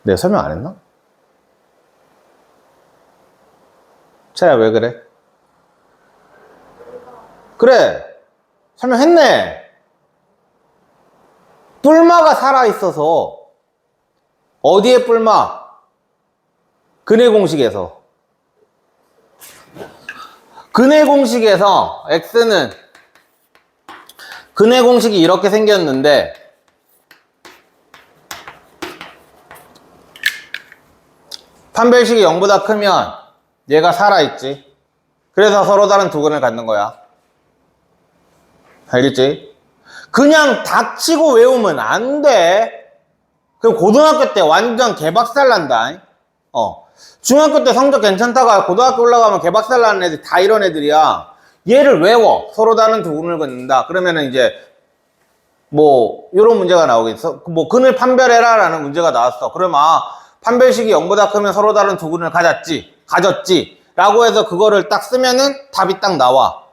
내가 설명 안 했나? 차야, 왜 그래? 그래! 설명했네! 뿔마가 살아있어서 어디에 뿔마? 근의 공식에서 근해 공식에서 x는 근해 공식이 이렇게 생겼는데 판별식이 0보다 크면 얘가 살아있지. 그래서 서로 다른 두 근을 갖는 거야. 알겠지? 그냥 닥치고 외우면 안 돼. 그럼 고등학교 때 완전 개박살 난다. 중학교 때 성적 괜찮다가 고등학교 올라가면 개박살 나는 애들 다 이런 애들이야. 얘를 외워. 서로 다른 두 근을 긋는다. 그러면은 이제 뭐 이런 문제가 나오겠어. 뭐 근을 판별해라 라는 문제가 나왔어. 그러면 판별식이 0보다 크면 서로 다른 두 근을 가졌지 라고 해서 그거를 딱 쓰면은 답이 딱 나와.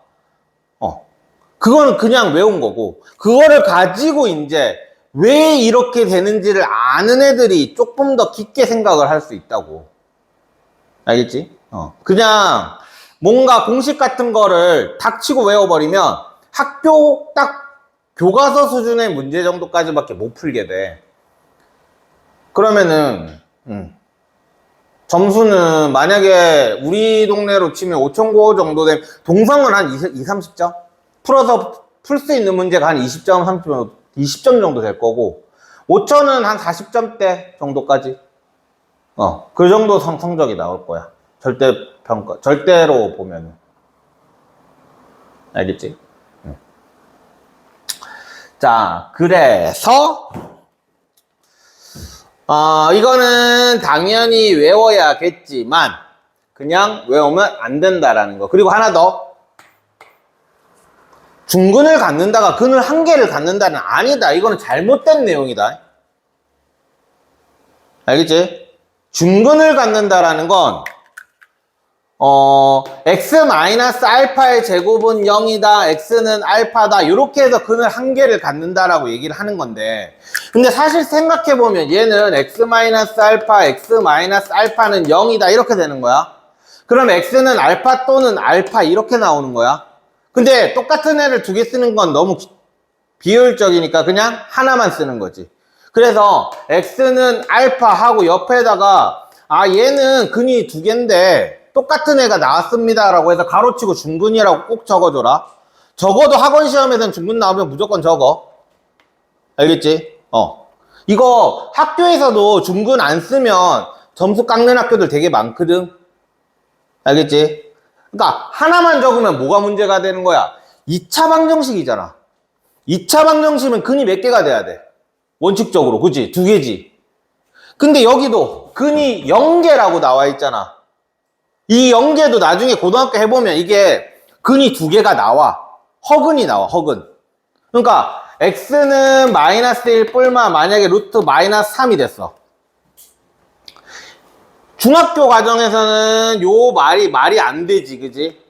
그거는 그냥 외운 거고, 그거를 가지고 이제 왜 이렇게 되는지를 아는 애들이 조금 더 깊게 생각을 할 수 있다고. 알겠지? 그냥 뭔가 공식 같은 거를 닥치고 외워버리면 학교 딱 교과서 수준의 문제 정도까지밖에 못 풀게 돼. 그러면은 점수는 만약에 우리 동네로 치면 5,900 정도 되면 동성은 한 20, 30점? 풀어서 풀 수 있는 문제가 한 20점, 30점, 20점 정도 될 거고 5,000은 한 40점대 정도까지 그 정도 성적이 나올 거야. 절대로 보면은. 알겠지? 자, 그래서 이거는 당연히 외워야겠지만 그냥 외우면 안 된다라는 거. 그리고 하나 더. 중근을 갖는다가 근을 한 개를 갖는다는 아니다. 이거는 잘못된 내용이다. 알겠지? 중근을 갖는다라는 건 x-알파의 제곱은 0이다. x는 알파다. 이렇게 해서 근을 한 개를 갖는다라고 얘기를 하는 건데, 근데 사실 생각해보면 얘는 x-알파, x-알파는 0이다. 이렇게 되는 거야. 그럼 x는 알파 또는 알파 이렇게 나오는 거야. 근데 똑같은 애를 두 개 쓰는 건 너무 비효율적이니까 그냥 하나만 쓰는 거지. 그래서 x는 알파 하고 옆에다가 얘는 근이 두 개인데 똑같은 애가 나왔습니다 라고 해서 가로치고 중근이라고 꼭 적어줘라. 적어도 학원 시험에서는 중근 나오면 무조건 적어. 알겠지? 이거 학교에서도 중근 안 쓰면 점수 깎는 학교들 되게 많거든. 알겠지? 그러니까 하나만 적으면 뭐가 문제가 되는 거야? 2차 방정식이잖아. 2차 방정식은 근이 몇 개가 돼야 돼? 원칙적으로. 그치? 두 개지. 근데 여기도 근이 0개라고 나와 있잖아. 이 0개도 나중에 고등학교 해보면 이게 근이 두 개가 나와. 허근이 나와. 허근. 그러니까 x는 마이너스 1 뿔마 만약에 루트 마이너스 3이 됐어. 중학교 과정에서는 요 말이 안 되지, 그지?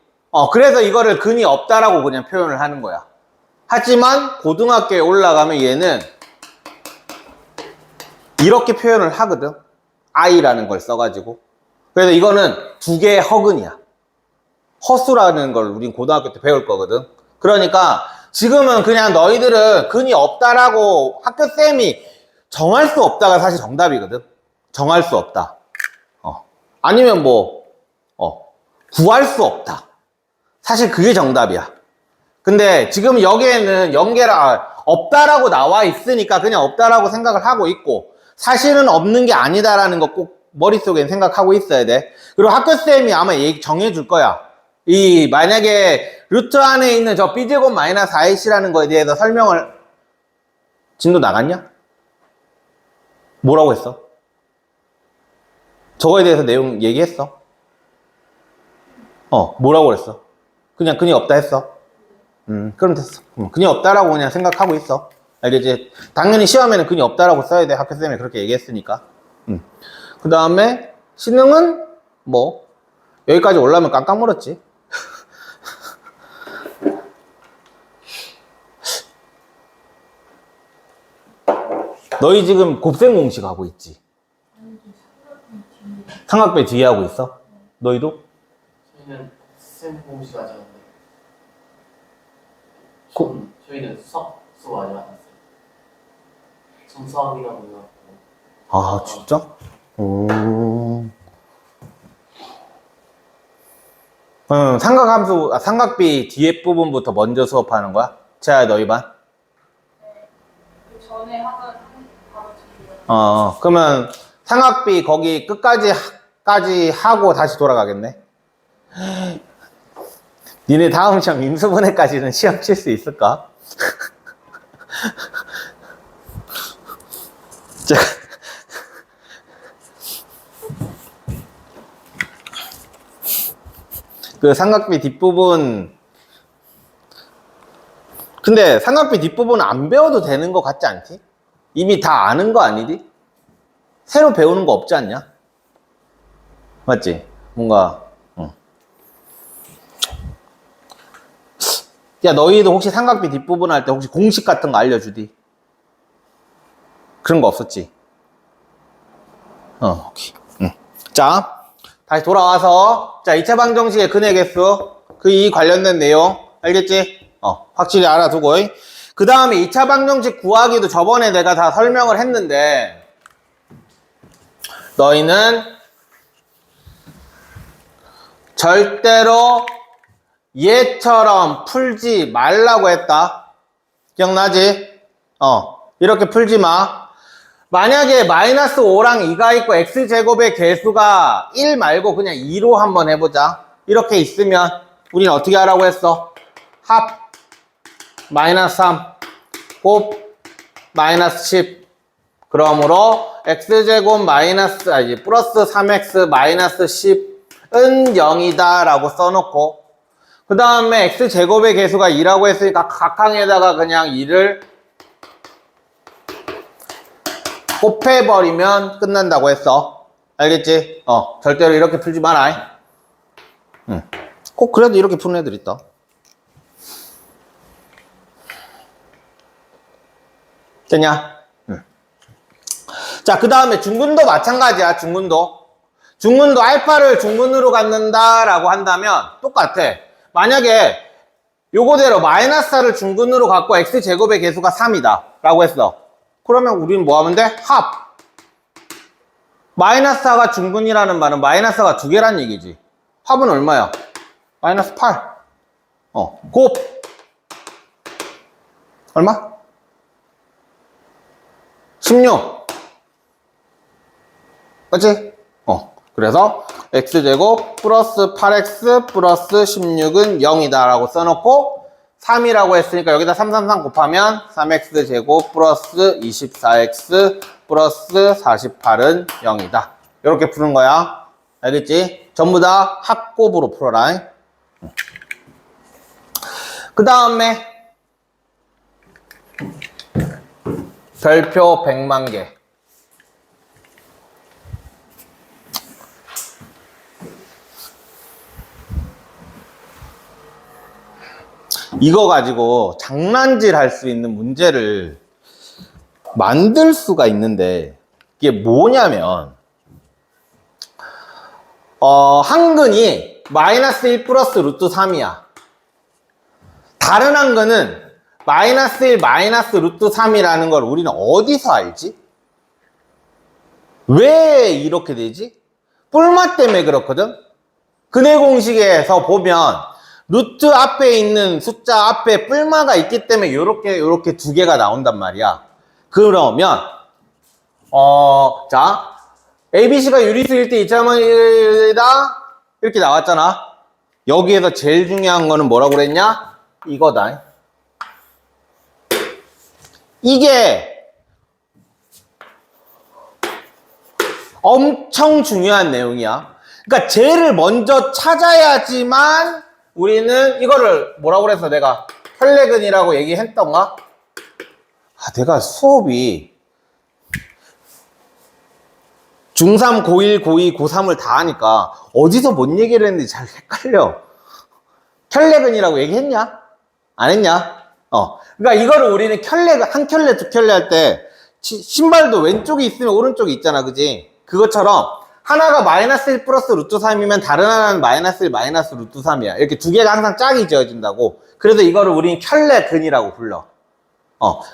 그래서 이거를 근이 없다라고 그냥 표현을 하는 거야. 하지만 고등학교에 올라가면 얘는 이렇게 표현을 하거든. i라는 걸 써가지고. 그래서 이거는 두 개의 허근이야. 허수라는 걸 우린 고등학교 때 배울 거거든. 그러니까 지금은 그냥 너희들은 근이 없다라고 학교쌤이 정할 수 없다가 사실 정답이거든. 정할 수 없다. 아니면 구할 수 없다. 사실 그게 정답이야. 근데 지금 여기에는 없다라고 나와 있으니까 그냥 없다라고 생각을 하고 있고, 사실은 없는 게 아니다라는 거 꼭 머릿속에 생각하고 있어야 돼. 그리고 학교쌤이 아마 정해줄 거야. 만약에 루트 안에 있는 저 b제곱 마이너스 4ac라는 거에 대해서 설명을, 진도 나갔냐? 뭐라고 했어? 저거에 대해서 내용 얘기했어? 뭐라고 그랬어? 그냥 근이 없다 했어? 그럼 됐어. 근이 없다라고 그냥 생각하고 있어. 알겠지? 당연히 시험에는 근이 없다라고 써야 돼. 학교쌤이 그렇게 얘기했으니까. 그 다음에 신흥은 여기까지 올라오면 깜깜 물었지. 너희 지금 곱셈 공식 하고 있지? 삼각배 뒤에 하고 있어? 너희도? 저희는 쌤 공식 아직 안 돼요. 고- 저희는 수학 아직 안 했어요. 점수학이라고 해갖고. 진짜? 삼각함수, 삼각비 뒤에 부분부터 먼저 수업하는 거야? 재아야, 너희 반? 네. 그 전에 하던 바로 지금. 그러면 삼각비 거기 끝까지 하고 다시 돌아가겠네? 니네 다음 시험 임수분해까지는 시험 칠 수 있을까? 자, 그 삼각비 뒷부분, 근데 삼각비 뒷부분은 안 배워도 되는 것 같지 않지? 이미 다 아는 거 아니지? 새로 배우는 거 없지 않냐? 맞지? 뭔가 야, 너희도 혹시 삼각비 뒷부분 할 때 혹시 공식 같은 거 알려주디? 그런 거 없었지? 오케이. 자, 다시 돌아와서, 자, 2차 방정식의 근의 개수, 그 이 관련된 내용, 알겠지? 확실히 알아두고. 그 다음에 2차 방정식 구하기도 저번에 내가 다 설명을 했는데, 너희는 절대로 얘처럼 풀지 말라고 했다. 기억나지? 이렇게 풀지 마. 만약에 마이너스 5랑 2가 있고 x제곱의 개수가 1 말고 그냥 2로 한번 해보자. 이렇게 있으면 우리는 어떻게 하라고 했어? 합 마이너스 3 곱 마이너스 10. 그러므로 x제곱 플러스 3x 마이너스 10은 0이다 라고 써놓고, 그 다음에 x제곱의 개수가 2라고 했으니까 각항에다가 그냥 2를 곱해버리면 끝난다고 했어. 알겠지? 절대로 이렇게 풀지 마라. 꼭 그래도 이렇게 푸는 애들 있다. 됐냐? 자, 그 다음에 중근도 마찬가지야. 중근도 알파를 중근으로 갖는다라고 한다면 똑같아. 만약에 요거대로 마이너스 4를 중근으로 갖고 x제곱의 개수가 3이다 라고 했어. 그러면 우리는 뭐 하면 돼? 합 마이너스 4가 중근이라는 말은 마이너스 4가 두 개란 얘기지. 합은 얼마야? 마이너스 8. 곱 얼마? 16. 그치? 그래서 x제곱 플러스 8x 플러스 16은 0이다 라고 써놓고, 3이라고 했으니까 여기다 333 곱하면 3x제곱 플러스 24x 플러스 48은 0이다. 이렇게 푸는 거야. 알겠지? 전부 다 합곱으로 풀어라. 그 다음에 별표 100만 개. 이거 가지고 장난질 할 수 있는 문제를 만들 수가 있는데, 이게 뭐냐면, 한근이 마이너스 1 플러스 루트 3이야. 다른 한근은 마이너스 1 마이너스 루트 3이라는 걸 우리는 어디서 알지? 왜 이렇게 되지? 뿔마 때문에 그렇거든? 근해 공식에서 보면 루트 앞에 있는 숫자 앞에 뿔마가 있기 때문에 요렇게 두 개가 나온단 말이야. 그러면 자, ABC가 유리수일 때 2차방정식이다 이렇게 나왔잖아. 여기에서 제일 중요한 거는 뭐라고 그랬냐? 이거다. 이게 엄청 중요한 내용이야. 그러니까 쟤를 먼저 찾아야지만 우리는 이거를 뭐라고 그랬어? 내가 혈내근이라고 얘기했던가? 내가 수업이 중3, 고1, 고2, 고3을 다 하니까 어디서 뭔 얘기를 했는지 잘 헷갈려. 혈내근이라고 얘기했냐? 안 했냐? 그러니까 이거를 우리는 한 켤레, 두 켤레 할 때 신발도 왼쪽이 있으면 오른쪽이 있잖아, 그지? 그것처럼 하나가 마이너스 1 플러스 루트 3이면 다른 하나는 마이너스 1 마이너스 루트 3이야. 이렇게 두 개가 항상 짝이 지어진다고. 그래서 이거를 우리는 켤레근이라고 불러.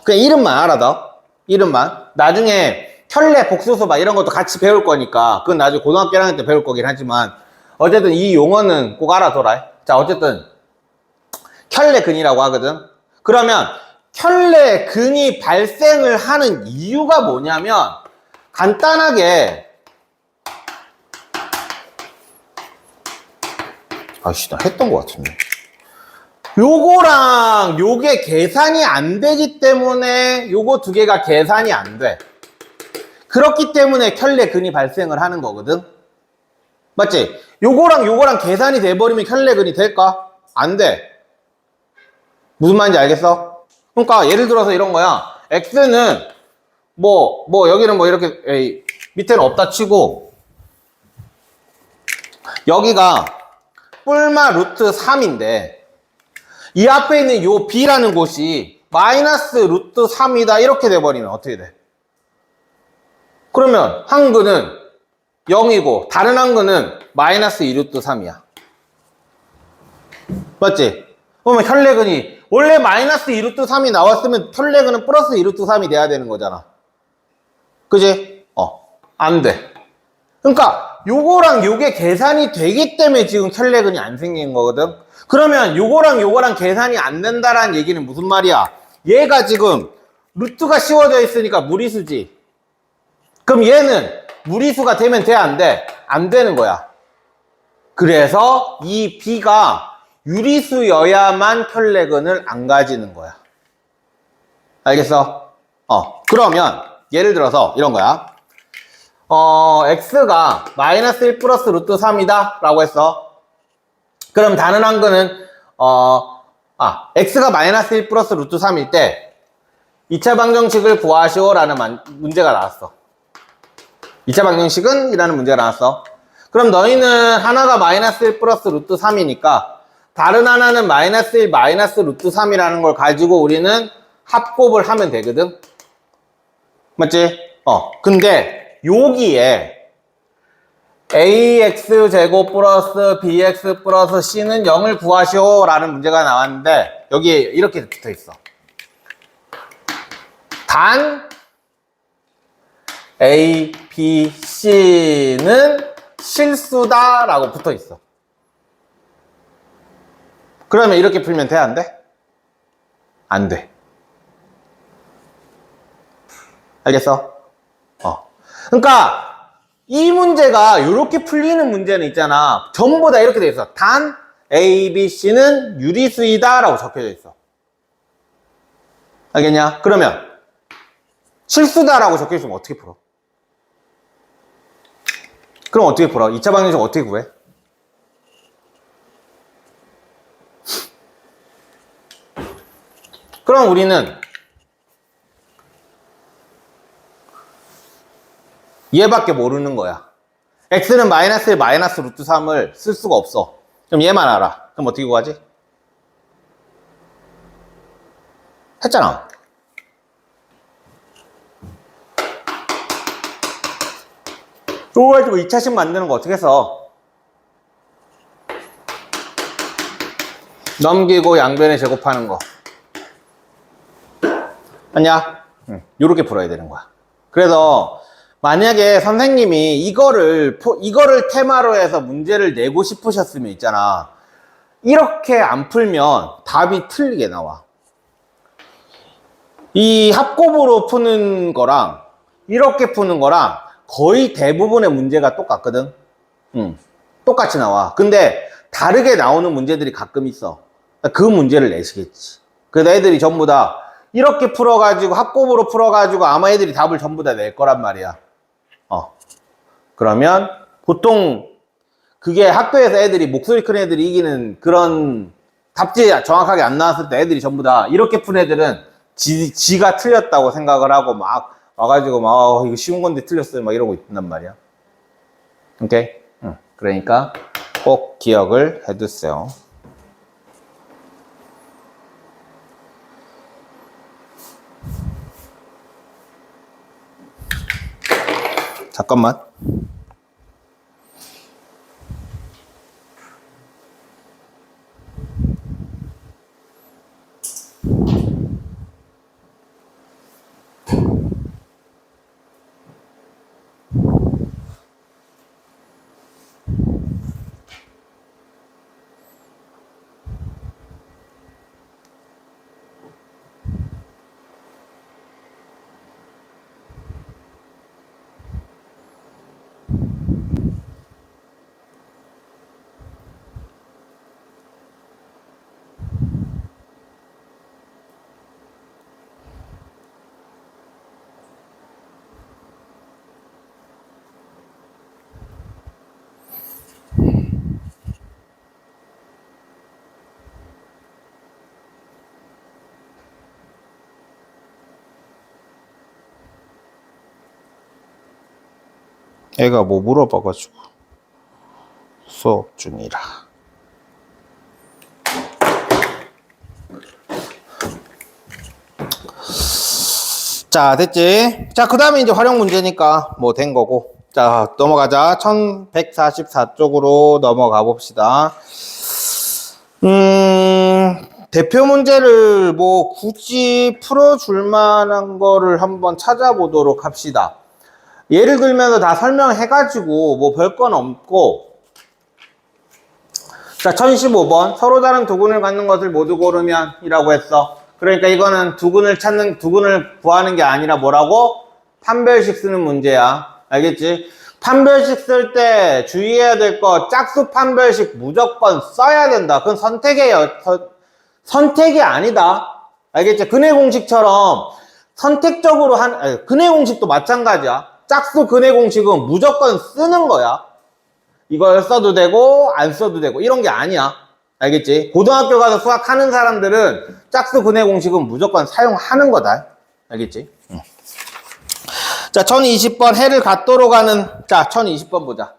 그냥 이름만 알아둬. 이름만. 나중에 켤레, 복수수 막 이런 것도 같이 배울 거니까 그건 나중에 고등학교 1학년 때 배울 거긴 하지만 어쨌든 이 용어는 꼭 알아둬라. 자, 어쨌든 켤레근이라고 하거든. 그러면 켤레근이 발생을 하는 이유가 뭐냐면 간단하게 아씨, 나 했던 것 같은데. 요거랑 요게 계산이 안 되기 때문에 요거 두 개가 계산이 안 돼. 그렇기 때문에 켤레근이 발생을 하는 거거든. 맞지? 요거랑 요거랑 계산이 돼버리면 켤레근이 될까? 안 돼. 무슨 말인지 알겠어? 그러니까 예를 들어서 이런 거야. x는 여기는 뭐 이렇게 밑에는 없다 치고 여기가 뿔마 루트 3인데 이 앞에 있는 요 b라는 곳이 마이너스 루트 3이다 이렇게 돼버리면 어떻게 돼? 그러면 한근은 0이고 다른 한근은 마이너스 2루트 3이야. 맞지? 그러면 혈내근이 원래 마이너스 2루트 3이 나왔으면 혈내근은 플러스 2루트 3이 돼야 되는 거잖아. 그지? 안 돼. 그러니까 요거랑 요게 계산이 되기 때문에 지금 혈내근이 안 생긴 거거든. 그러면 요거랑 요거랑 계산이 안 된다라는 얘기는 무슨 말이야? 얘가 지금 루트가 씌워져 있으니까 무리수지. 그럼 얘는 무리수가 되면 돼, 안 돼? 안 되는 거야. 그래서 이 B가 유리수여야만 혈내근을 안 가지는 거야. 알겠어? 그러면 예를 들어서 이런 거야. X가 마이너스 1 플러스 루트 3이다 라고 했어. 그럼 다른 한근은 X가 마이너스 1 플러스 루트 3일 때 2차 방정식을 구하시오 라는 문제가 나왔어. 2차 방정식은? 이라는 문제가 나왔어. 그럼 너희는 하나가 마이너스 1 플러스 루트 3이니까 다른 하나는 마이너스 1 마이너스 루트 3이라는 걸 가지고 우리는 합곱을 하면 되거든. 맞지? 근데 여기에 ax 제곱 플러스 bx 플러스 c는 0을 구하시오 라는 문제가 나왔는데 여기에 이렇게 붙어 있어. 단 A, B, C는 실수다 라고 붙어 있어. 그러면 이렇게 풀면 돼, 안 돼? 안 돼. 알겠어? 그러니까 이 문제가 이렇게 풀리는 문제는 있잖아. 전부 다 이렇게 돼 있어. 단 A, B, C는 유리수이다 라고 적혀져 있어. 알겠냐? 그러면 실수다 라고 적혀 있으면 어떻게 풀어? 그럼 어떻게 풀어? 2차 방정식 어떻게 구해? 그럼 우리는 얘밖에 모르는 거야. x는 마이너스 1 마이너스 루트 3을 쓸 수가 없어. 그럼 얘만 알아. 그럼 어떻게 구하지? 했잖아. 이거 가지고 2차식 만드는 거 어떻게 써? 넘기고 양변에 제곱하는 거. 맞냐? 요렇게 풀어야 되는 거야. 그래서 만약에 선생님이 이거를 테마로 해서 문제를 내고 싶으셨으면 있잖아. 이렇게 안 풀면 답이 틀리게 나와. 이 합곱으로 푸는 거랑 이렇게 푸는 거랑 거의 대부분의 문제가 똑같거든. 똑같이 나와. 근데 다르게 나오는 문제들이 가끔 있어. 그 문제를 내시겠지. 그래서 애들이 전부 다 이렇게 풀어가지고 합곱으로 풀어가지고 아마 애들이 답을 전부 다 낼 거란 말이야. 그러면 보통 그게 학교에서 애들이 목소리 큰 애들이 이기는 그런 답지 정확하게 안 나왔을 때 애들이 전부 다 이렇게 푼 애들은 지가 틀렸다고 생각을 하고 막 와가지고 막 이거 쉬운 건데 틀렸어요 막 이러고 있단 말이야. 오케이? 그러니까 꼭 기억을 해두세요. 잠깐만. 애가 뭐 물어봐가지고 수업 중이라. 자, 됐지? 자, 그 다음에 이제 활용 문제니까 뭐 된 거고. 자, 넘어가자. 1144쪽으로 넘어가 봅시다. 대표 문제를 뭐 굳이 풀어줄 만한 거를 한번 찾아보도록 합시다. 예를 들면서 다 설명해가지고 뭐 별건 없고. 자, 1015번. 서로 다른 두근을 갖는 것을 모두 고르면 이라고 했어. 그러니까 이거는 두근을 구하는 게 아니라 뭐라고? 판별식 쓰는 문제야. 알겠지? 판별식 쓸 때 주의해야 될 거 짝수 판별식 무조건 써야 된다. 그건 선택이 아니다. 알겠지? 근해 공식처럼 선택적으로 근해 공식도 마찬가지야. 짝수 근해 공식은 무조건 쓰는 거야. 이걸 써도 되고 안 써도 되고 이런 게 아니야. 알겠지? 고등학교 가서 수학하는 사람들은 짝수 근해 공식은 무조건 사용하는 거다. 알겠지? 응. 자, 1020번 해를 갖도록 하는, 자, 1020번 보자.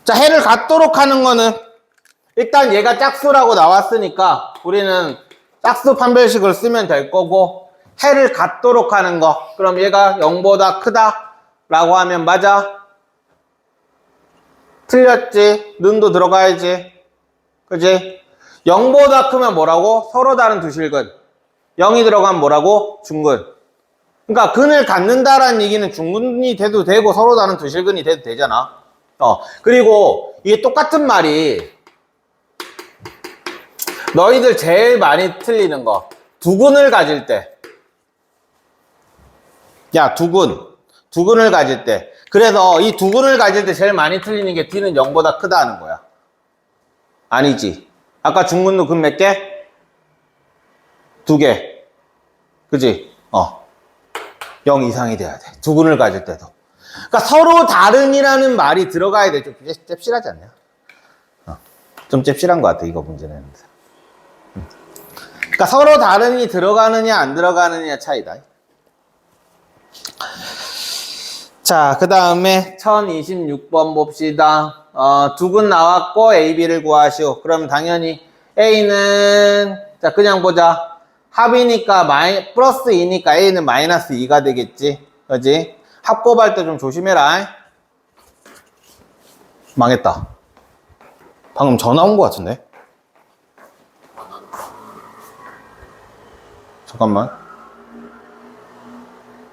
자, 해를 갖도록 하는 거는 일단 얘가 짝수라고 나왔으니까 우리는 짝수 판별식을 쓰면 될 거고, 해를 갖도록 하는 거, 그럼 얘가 0보다 크다 라고 하면 맞아? 틀렸지? 는도 들어가야지. 그지? 0보다 크면 뭐라고? 서로 다른 두 실근. 0이 들어가면 뭐라고? 중근. 그러니까 근을 갖는다라는 얘기는 중근이 돼도 되고 서로 다른 두 실근이 돼도 되잖아. 그리고 이게 똑같은 말이 너희들 제일 많이 틀리는 거, 두근을 가질 때. 야, 두근을 가질 때. 그래서 이 두근을 가질 때 제일 많이 틀리는 게 D는 0보다 크다는 거야. 아니지. 아까 중근도 근 몇 개? 2개. 그지? 0 이상이 돼야 돼. 두근을 가질 때도. 그러니까 서로 다른이라는 말이 들어가야 돼. 좀 잽실하지 않냐? 좀 잽실한 것 같아, 이거 문제는. 그러니까 서로 다른이 들어가느냐 안 들어가느냐 차이다. 자, 그 다음에 1026번 봅시다. 두근 나왔고 A, B를 구하시오. 그럼 당연히 A는, 자, 그냥 보자. 합이니까 플러스 2니까 A는 마이너스 2가 되겠지. 그지? 합 곱할 때 좀 조심해라. 망했다. 방금 전화 온 것 같은데? 잠깐만.